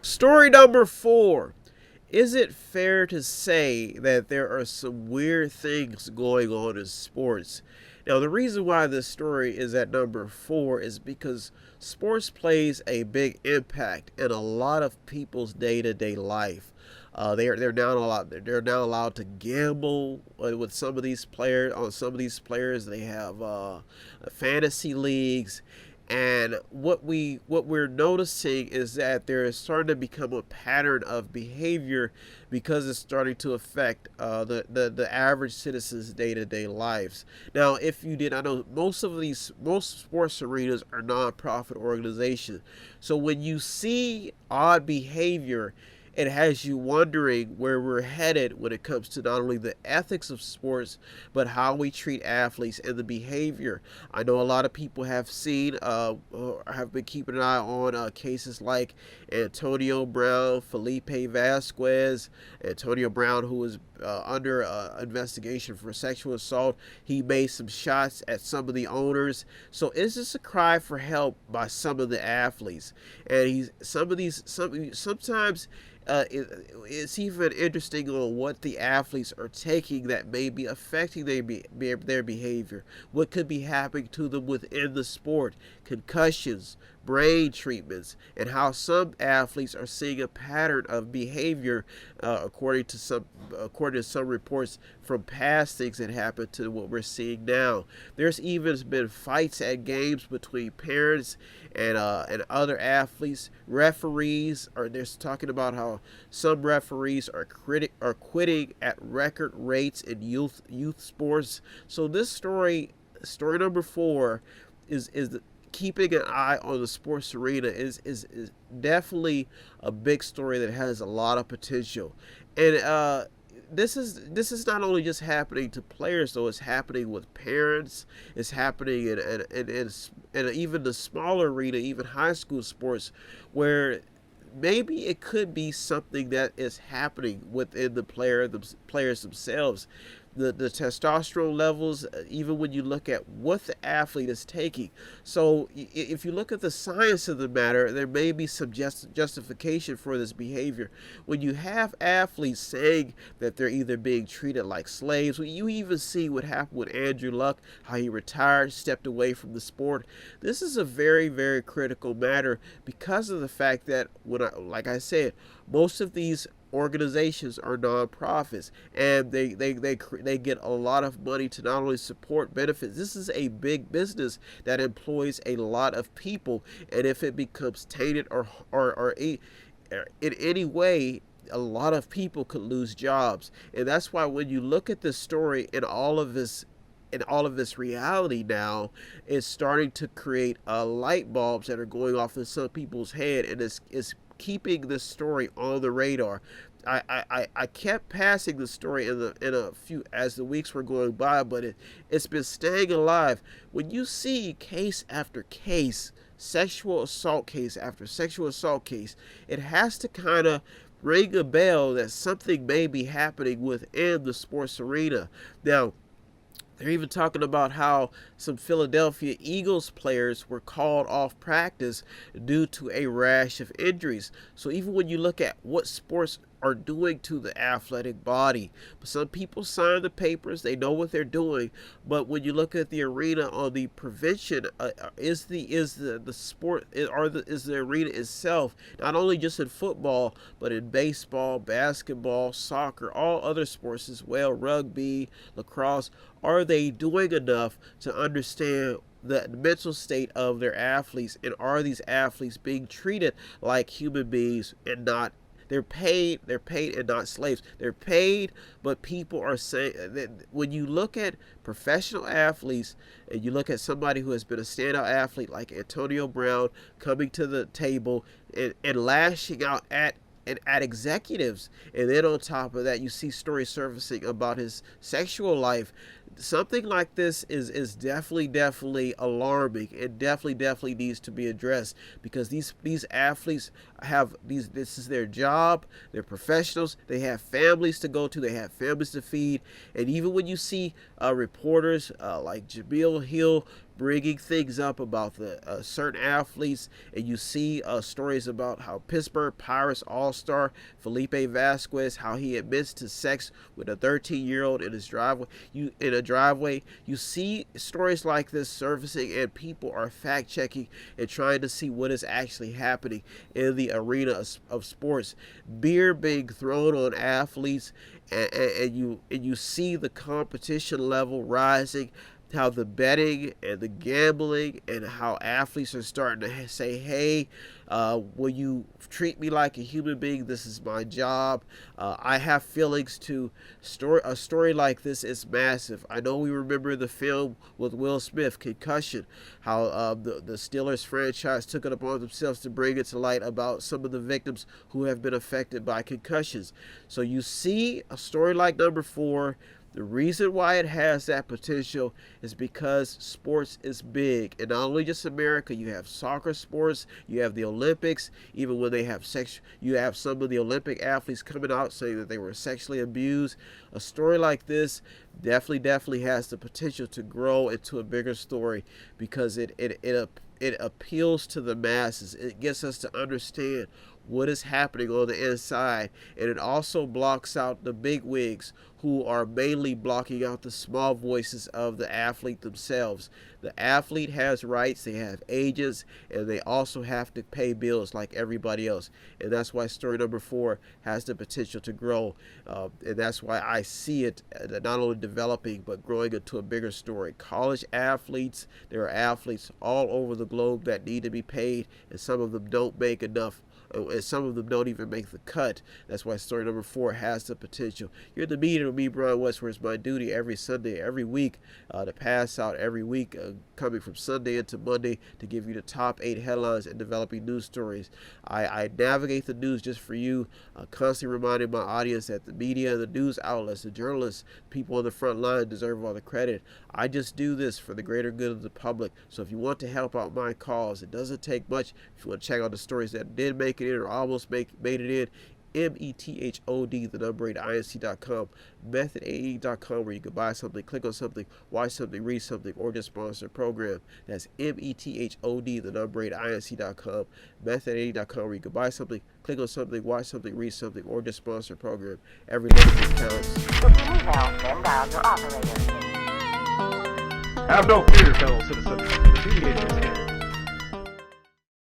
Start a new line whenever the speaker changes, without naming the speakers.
Story number 4. Is it fair to say that there are some weird things going on in sports? Now, the reason why this story is at number 4 is because sports plays a big impact in a lot of people's day-to-day life. They're now allowed to gamble with some of these players. On some of these players, they have fantasy leagues, and what we're noticing is that there is starting to become a pattern of behavior because it's starting to affect the average citizen's day-to-day lives. Now, if you did, I know most sports arenas are nonprofit organizations. So when you see odd behavior, it has you wondering where we're headed when it comes to not only the ethics of sports, but how we treat athletes and the behavior. I know a lot of people have seen, have been keeping an eye on cases like Antonio Brown, Felipe Vasquez. Antonio Brown, who was under investigation for sexual assault, he made some shots at some of the owners. So is this a cry for help by some of the athletes? And sometimes it's even interesting on what the athletes are taking that may be affecting their behavior. What could be happening to them within the sport? Concussions, brain treatments, and how some athletes are seeing a pattern of behavior, according to some reports from past things that happened to what we're seeing now. There's even been fights at games between parents and other athletes. Referees are they're talking about how some referees are quitting at record rates in youth sports. So this story number 4, is keeping an eye on the sports arena is definitely a big story that has a lot of potential. And this is not only just happening to players, though. It's happening with parents. It's happening in even the smaller arena, even high school sports, where maybe it could be something that is happening within the players themselves. The testosterone levels, even when you look at what the athlete is taking. So if you look at the science of the matter, there may be some justification for this behavior. When you have athletes saying that they're either being treated like slaves, when you even see what happened with Andrew Luck, how he retired, stepped away from the sport. This is a very, very critical matter because of the fact that, like I said, most of these organizations are nonprofits, and they get a lot of money to not only support benefits. This is a big business that employs a lot of people, and if it becomes tainted or in any way, a lot of people could lose jobs. And that's why when you look at this story and all of this reality now, is starting to create light bulbs that are going off in some people's head, and it's keeping this story on the radar. I kept passing the story in a few as the weeks were going by, but it's been staying alive. When you see case after case, sexual assault case after sexual assault case, it has to kind of ring a bell that something may be happening within the sports arena. Now, they're even talking about how some Philadelphia Eagles players were called off practice due to a rash of injuries. So even when you look at what sports are doing to the athletic body, some people sign the papers, they know what they're doing, but when you look at the arena on the prevention, is the sport is the arena itself, not only just in football, but in baseball, basketball, soccer, all other sports as well, rugby, lacrosse. Are they doing enough to understand the mental state of their athletes, and are these athletes being treated like human beings and not? They're paid and not slaves. They're paid, but people are saying that when you look at professional athletes and you look at somebody who has been a standout athlete like Antonio Brown coming to the table and lashing out at executives, and then on top of that you see stories surfacing about his sexual life, something like this is definitely alarming, and definitely needs to be addressed, because these athletes have these this is their job. They're professionals. They have families to go to. They have families to feed. And even when you see reporters like Jamil Hill bringing things up about the certain athletes, and you see stories about how Pittsburgh Pirates all-star Felipe Vasquez, how he admits to sex with a 13-year-old in his driveway. You see stories like this surfacing, and people are fact-checking and trying to see what is actually happening in the arena of sports. Beer being thrown on athletes, and you see the competition level rising, how the betting and the gambling, and how athletes are starting to say, hey, will you treat me like a human being? This is my job. I have feelings too. A story like this is massive. I know we remember the film with Will Smith, Concussion, how the Steelers franchise took it upon themselves to bring it to light about some of the victims who have been affected by concussions. So you see a story like number 4. The reason why it has that potential is because sports is big. And not only just America, you have soccer sports, you have the Olympics. Even when they have sex, you have some of the Olympic athletes coming out saying that they were sexually abused. A story like this definitely has the potential to grow into a bigger story, because it appeals to the masses. It gets us to understand what is happening on the inside, and it also blocks out the big wigs, who are mainly blocking out the small voices of the athlete themselves. The athlete has rights, they have agents, and they also have to pay bills like everybody else. And that's why story number 4 has the potential to grow, and that's why I see it not only developing but growing into a bigger story. College athletes, there are athletes all over the globe that need to be paid, and some of them don't make enough, and some of them don't even make the cut. That's why story number 4 has the potential. You're in the meeting with me, Brian Westward. It's my duty every Sunday, every week, to pass out every week, coming from Sunday into Monday, to give you the top 8 headlines and developing news stories. I navigate the news just for you, constantly reminding my audience that the media, the news outlets, the journalists, people on the front line deserve all the credit. I just do this for the greater good of the public. So if you want to help out my cause, it doesn't take much. If you want to check out the stories that did make it in or almost made it in, METHOD, the number 8, INC.com, methodae.com, where you can buy something, click on something, watch something, read something, or just sponsor a program. That's METHOD, the number 8, INC.com, methodae.com, where you can buy something, click on something, watch something, read something, or just sponsor a program. Every little bit counts.
If you need help, then dial your operator.
Have no fear, fellow citizens. The Mediator is here.